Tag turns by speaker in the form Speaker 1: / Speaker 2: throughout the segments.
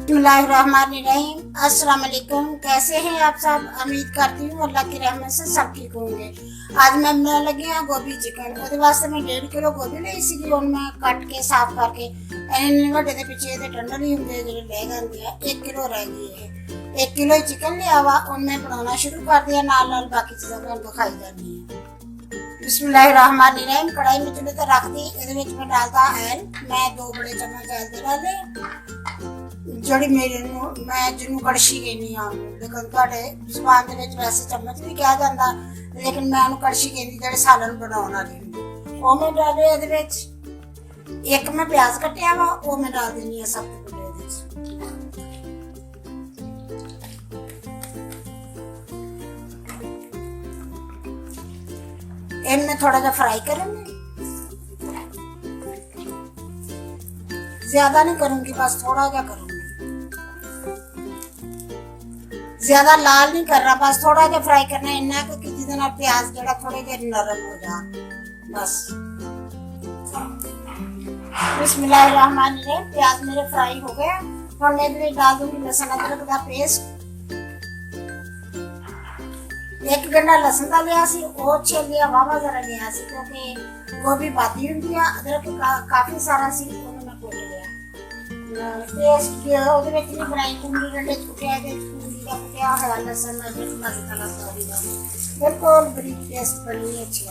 Speaker 1: बिस्मिल्लाहिर्रहमानिर्रहीम। अस्सलाम वालेकुम। कैसे हैं आप सब? उम्मीद करती हूँ अल्लाह की रहमत से सब ठीक होंगे। आज मैं बनाने लगी हूँ गोभी चिकन। ਉਹਦੇ ਵਾਸਤੇ मैं 1.5 किलो गोभी ਲਈ ਸੀਗੀ। ਹੁਣ ਮੈਂ ਕੱਟ ਕੇ ਸਾਫ਼ ਕਰਕੇ ਇਹਨੇ ਵੱਡੇ ਦੇ ਪਿੱਛੇ ਇਹਦੇ ਟੰਡਲ ਹੀ ਹੁੰਦੇ ਜਿਹੜੇ ਲੈ ਜਾਂਦੇ ਆ। 1 किलो ਰਹਿ ਗਈ ਇਹ। 1 किलो चिकन लिया वा। ਹੁਣ मैं बनाना शुरू कर दिया। नाल नाल बाकी चीज़ां मैं दिखाई जानी है। बिस्मिल्लाहिर्रहमानिर्रहीम। कढ़ाई में चूल्हे ते रख दी। ਇਹਦੇ ਵਿੱਚ मैं डालता ऑयल। मैं 2 बड़े चम्मच ऑयल दे डाले। ਜਿਹੜੀ ਮੇਰੇ ਨੂੰ ਮੈਂ ਜਿਹਨੂੰ ਕੜਛੀ ਕਹਿੰਦੀ ਆ, ਲੇਕਿਨ ਤੁਹਾਡੇ ਜ਼ੁਬਾਨ ਦੇ ਵਿੱਚ ਵੈਸੇ ਚਮਚ ਵੀ ਕਿਹਾ ਜਾਂਦਾ, ਲੇਕਿਨ ਮੈਂ ਉਹਨੂੰ ਕੜਛੀ ਕਹਿੰਦੀ ਜਿਹੜੇ ਸਾਲਨ ਬਣਾਉਣ ਵਾਲੀ ਹੁੰਦੀ। ਉਹ ਮੈਂ ਡਾਲੇ ਇਹਦੇ ਵਿੱਚ। ਇੱਕ ਮੈਂ ਪਿਆਜ਼ ਕੱਟਿਆ ਵਾ, ਉਹ ਮੈਂ ਡਾਲ ਦਿੰਦੀ ਆ ਸਭ ਤੋਂ ਪਹਿਲੇ ਇਹਦੇ ਵਿੱਚ। ਇਹਨੂੰ ਮੈਂ ਥੋੜਾ ਜਿਹਾ ਫਰਾਈ ਕਰਾਂਗੀ। ज्यादा नहीं करूंगी, बस थोड़ा क्या करूंगी। ज्यादा लाल नहीं करना, बस थोड़ा जा फ्राई करना है इन्ना कि जिसदे नाल प्याज जड़ा थोड़े देर नरम हो जा बस। बिस्मिल्लाहिर्रहमानिर्रहीम। प्याज मेरे फ्राई हो गया। हुण मैं इसमें डाल दूंगी लहसुन अदरक का पेस्ट। 1 गंढा लहसुन का लिया सी, वो छील लिया, वावा जरा लिया सी क्योंकि गोभी पाती हुंदी है। अदरक काफी सारा सी, पेस्ट ਉਹਦੇ ਵਿੱਚ ਨਹੀਂ ਬਣਾਈ। ਕੁੰਡੀ ਡੰਡੇ ਕੁੱਟਿਆ ਤੇ ਕੁੰਡੀ ਦਾ ਕੁੱਟਿਆ ਹੋਇਆ ਲਸਣ ਅਦਰਕ ਮਸਾਲਾ ਸਾਰੀ ਦਾ ਬਿਲਕੁਲ ਬਰੀਕ ਪੇਸਟ ਬਣੀ ਅੱਛੀ ਆ।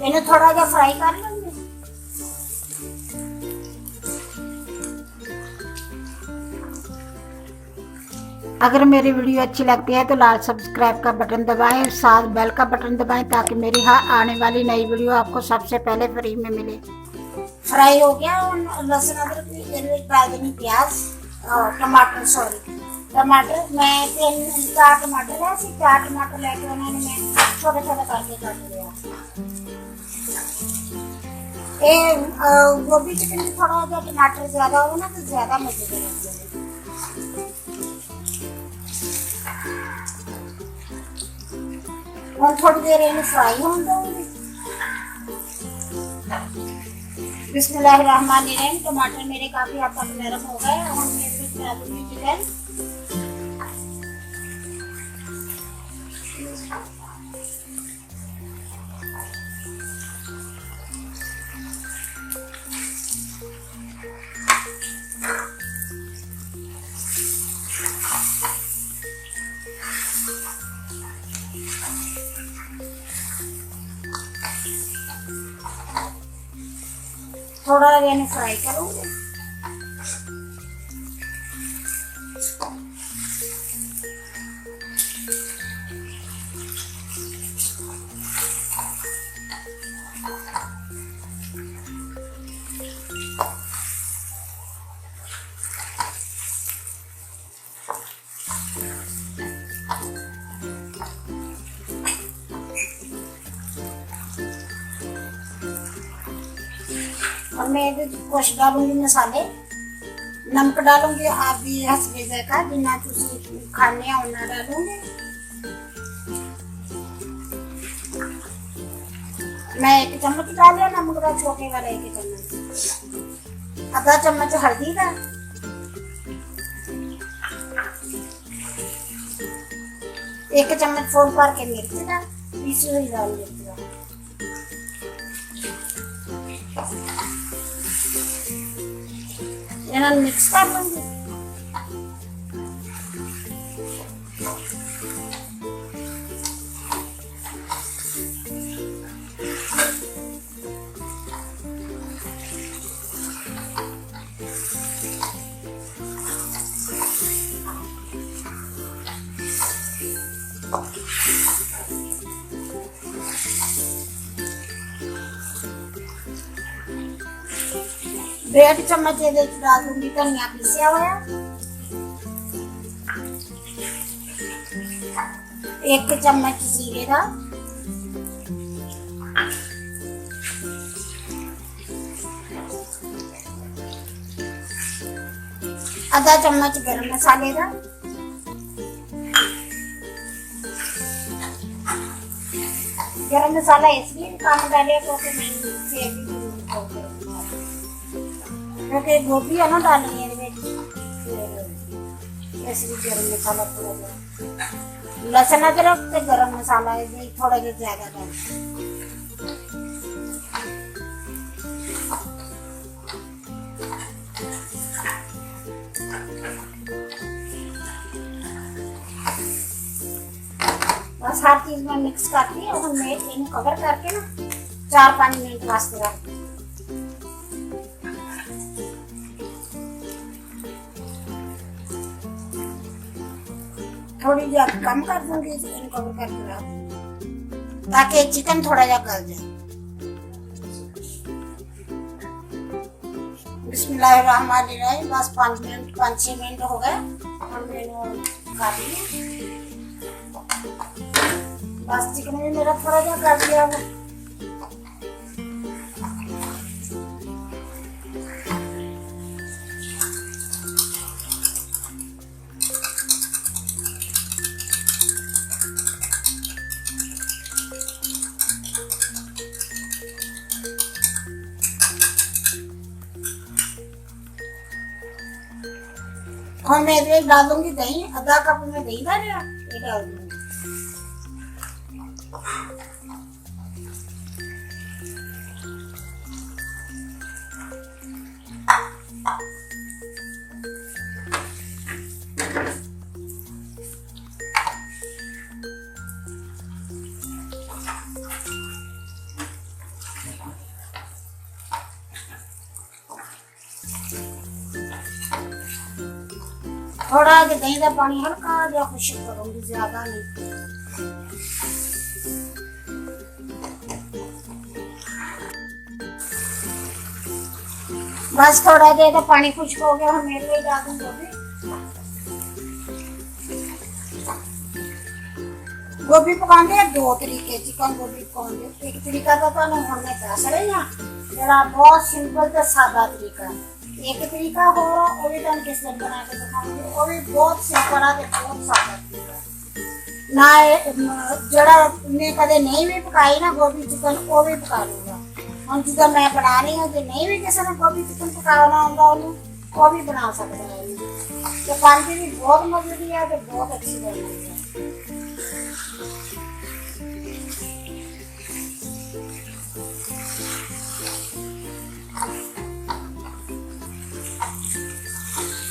Speaker 1: ਇਹਨੂੰ ਥੋੜਾ ਜਿਹਾ ਫਰਾਈ ਕਰ ਲਾਂਗੇ। अगर मेरी वीडियो अच्छी लगती है तो लाल सब्सक्राइब का बटन दबाएं, साथ बेल का बटन दबाएं ताकि मेरी आने वाली नई वीडियो आपको सबसे पहले फ्री में मिले। फ्राई हो गया। लहसुन अदरक डाल देनी, प्याज और टमाटर, सॉरी टमाटर मैं 4 टमाटर है, 4 टमाटर लेके उन्होंने मैं छोटे छोटे करके काट लिया। गोभी चिकन में थोड़ा सा टमाटर ज्यादा हो ना तो ज्यादा मजे लगते हैं। और थोड़ी देर इन्हें फ्राई होने दूंगी। बिस्मिल्लाहिर्रहमानिर्रहीम। टमाटर मेरे काफी हद तक नरम हो गए। और मैं इसमें डाल दूंगी चिकन। थोड़ा इन्हें फ्राई करूंगी। और मैं कुछ डालूंगी मसाले। नमक डालूंगी आप भी हसबे जायका जिन्ना तुसी खाने उन्ना डालूंगी। मैं 1 चम्मच डाल लिया नमक का, छोटे वाला 1 चम्मच। आधा चम्मच हल्दी का, 1 चम्मच फोल भर के मिर्च का, पीसी हुई लाल मिर्च का। इन्हें मिक्स कर लूंगी। डेढ़ चम्मच ये डाल दूंगी धनिया पीसिया हुआ। 1 चम्मच जीरे का, आधा चम्मच गरम मसाले का, गरम मसाला इसलिए कम डालिए क्योंकि क्योंकि गोभी है ना डालनी है। इसलिए गरम मसाला थोड़ा सा, लहसुन अदरक ते गरम मसाला ये थोड़ा जिहा ज्यादा डाल। बस हर चीज में मिक्स करके और मैं इन कवर करके ना 4-5 मिनट वास्ते रख दूँ। थोड़ी जी कम कर दूंगी, इन कवर करके रख दूंगी ताकि चिकन थोड़ा जा गल जाए। बिस्मिल्लाहिर्रहमानिर्रहीम। बस 5-6 मिनट हो गए और मैंने काट लिया। बस चिकन भी मेरा थोड़ा जा कर दिया वो। और मैं इसमें डाल दूंगी दही, आधा कप में दही डाल दूंगी। थोड़ा दही का पानी हल्का जा खुश्क करूंगी, ज्यादा नहीं। बस थोड़ा देर पानी खुश्क हो गया, हम मेरे लिए डाल दूंगी गोभी। गोभी पकाने हैं 2 तरीके, चिकन गोभी पकाने। एक तरीका तो तुहानू हुण मैं दस रही हां, जेड़ा बहुत सिंपल ते सादा तरीका। एक तरीका होर वो भी तुहानू किस दिन बना के दिखाऊंगी, वो भी बहुत सिंपल है ते बहुत सादा तरीका ना। जेड़ा ने कदे नहीं भी पकाई ना गोभी चिकन, वो भी पका लूंगा। हम जिदा मैं बना रही हूँ, जो नहीं भी किसी ने गोभी चिकन पकाना आंदा उन्हें वो भी बना सकता है। तो क्वालिटी भी बहुत मजबूत है, तो बहुत अच्छी बनी है।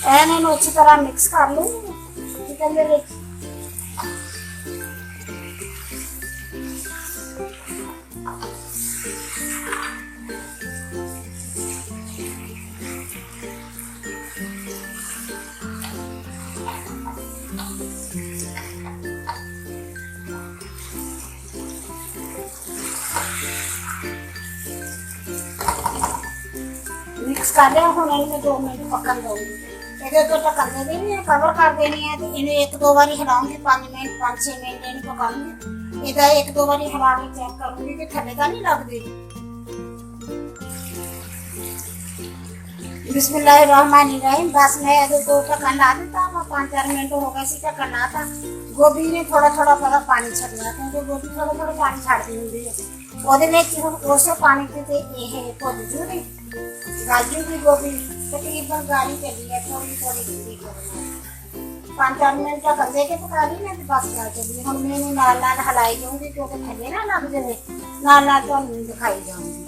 Speaker 1: इन्हें अच्छी तरह मिक्स कर लूँ चिकन के विच। मिक्स कर लिया, हुण इन्हें 2 मिनट पकन दूंगी। ये तो ढक्कन दे देनी है, कवर कर देनी है। तो इन्हें 1-2 बारी हिलाऊंगी, 5-6 मिनट इन्हें पकाऊंगी। इधर 1-2 बारी हिला के चेक करूंगी कि थल्ले तो नहीं लगदी। बिस्मिल्लाहिर्रहमानिर्रहीम। बस मैं ये तो ढक्कन ला देता, 5-4 मिनट हो गए सी ढक्कन लाता। गोभी ने थोड़ा थोड़ा पता पानी छड्डिया, क्योंकि गोभी थोड़ा थोड़ा पानी छड्डदी हुंदी है। ओहदे विच हुण उस पानी ते ये भुज जूगी, गल जूगी गोभी। तकरीबन गाढ़ी चली है, थोड़ी थोड़ी गीली करना। 5-4 मिनट ढक्कन दे के पका ली ना, बस गल चली। हुण मैं इहनूं नाल नाल हिलाई जाऊंगी, क्योंकि थल्ले ना लग जावे। नाल नाल तुहानूं दिखाई जाऊंगी।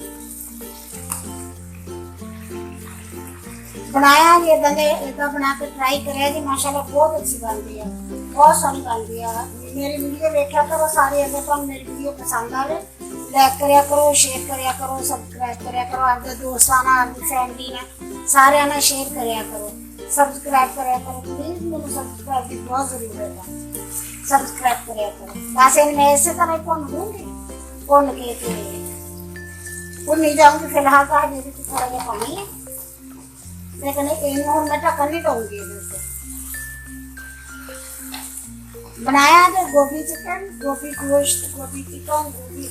Speaker 1: बनाया जी इदा बना के ट्राई करिया जी, माशाल्लाह बहुत अच्छी बनती है, बहुत सोहनी बनती है। मेरी वीडियो देखा करो सारे, अगर तुहानूं मेरी वीडियो पसंद आवे लाइक करिया करो, शेयर करिया करो, सब्सक्राइब करिया करो। आपके दोस्तों नाल, आपकी फैमिली नाल, सारियां नाल शेयर करिया करो, सब्सक्राइब करिया करो। प्लीज मेरे सब्सक्राइब की बहुत जरूरत है, सब्सक्राइब करिया करो। बस मैं इसी तरह भुन दूंगी, भुन के भुनी जाऊंगी। फिलहाल तो हजे भी थोड़ा जिहा पानी है, लेकिन इन्हें हुण मैं ढक्कन नहीं दूंगी। बनाया तो गोभी चिकन, गोभी गोश्त, गोभी चिकन, गोभी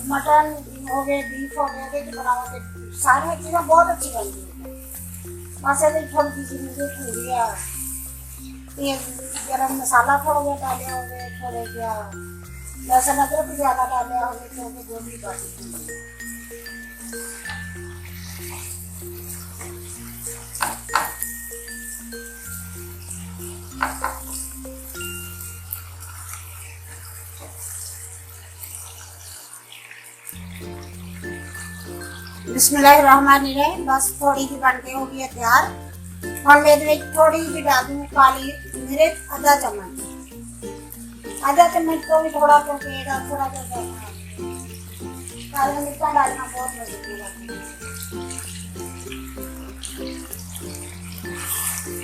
Speaker 1: मटन हो गए, बीफ हो गए, बनाओ तो सारी चीज़ें बहुत अच्छी बनती है। बस ये थोड़ी सी चीज़ें थोड़ी ये गरम मसाला थोड़ा जहा डालिया हो गए, थोड़े जहा लहसुन अदरक ज़्यादा डालिया हो गए, क्योंकि गोभी काटी। बिस्मिल्लाहिर्रहमानिर्रहीम। बस थोड़ी सी बन के हो गई है तैयार। और मैं थोड़ी सी डाल दूंगी काली मिर्च, आधा चम्मच को भी थोड़ा क्योंकि थोड़ा काली मिर्च डालना बहुत मजेदार है।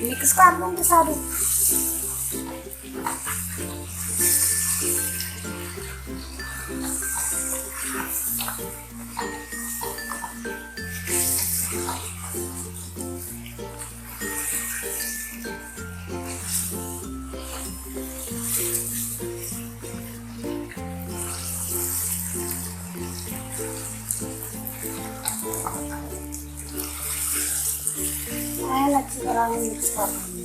Speaker 1: मिक्स कर दूंगी सारी। अच्छी तरह मिक्स कर दूंगी।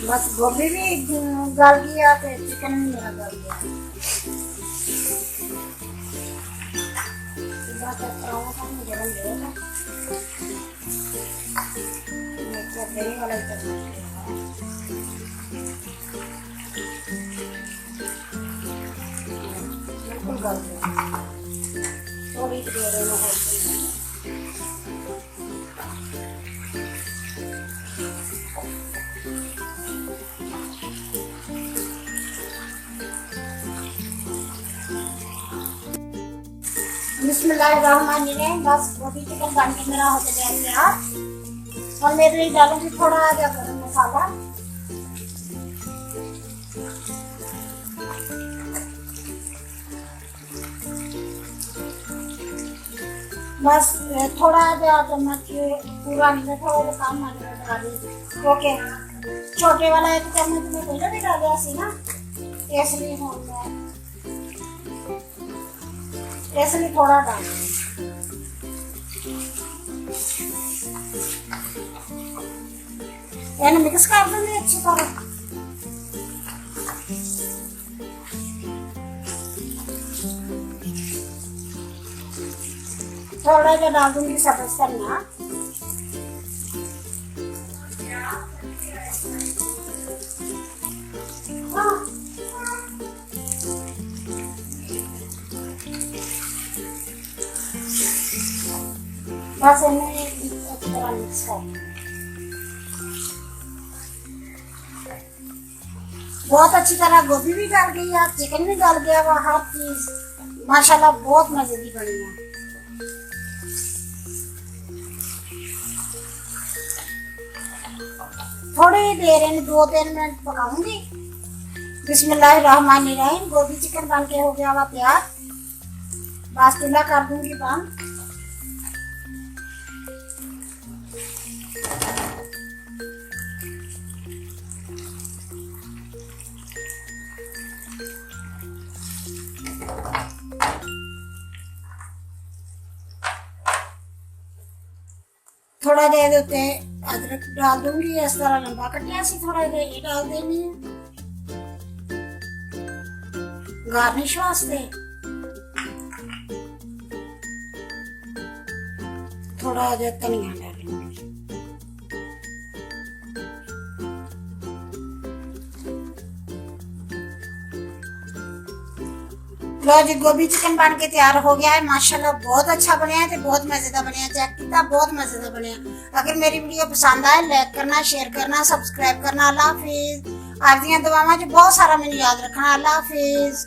Speaker 1: बस गोभी भी गल गया तो चिकन भी मेरा गल गया। दही वाला बिल्कुल गल गया। थोड़ी देर में बिस्मिल्लाहिर्रहमानिर्रहीम। बस गोभी चिकन बन के मेरा हो गया तैयार। और मैं डालूंगी थोड़ा आधा गरम मसाला। बस थोड़ा आधा चम्मच पूरा नहीं, थोड़ा कम डाल ओके। छोटे वाला एक चम्मच में पहले भी डाला सी ना, इसलिए थोड़ा डाल। मिक्स कर दूंगी अच्छी तरह। थोड़ा सा डाल दूंगी सब्ज धनिया। बस इन्हें अच्छी तरह मिक्स कर। बहुत अच्छी तरह गोभी भी गल गई है, चिकन भी गल गया हुआ, हर चीज माशाल्लाह बहुत मजे की बनी है। थोड़ी देर 2-3 मिनट पकाऊंगी। बिस्मिल्लाहिर्रहमानिर्रहीम। गोभी चिकन बन के हो गया हुआ तैयार। बस चूल्हा कर दूंगी बंद। थोड़ा देर होते अदरक डाल दूंगी। इस तरह लंबा कटिया सी थोड़ा देर ये डाल देनी है गार्निश वास्ते। थोड़ा जो धनिया डालूंगी। लो जी, गोभी चिकन बन के तैयार हो गया है। माशाल्लाह बहुत अच्छा बनया है, बहुत मजेदार बनया। चेक किया, बहुत मजेदार बनया। अगर मेरी वीडियो पसंद आए लाइक करना, शेयर करना, सब्सक्राइब करना। अल्लाह हाफिज। आप दी दुआवां च बहुत सारा मैंने याद रखना। अल्लाह हाफिज।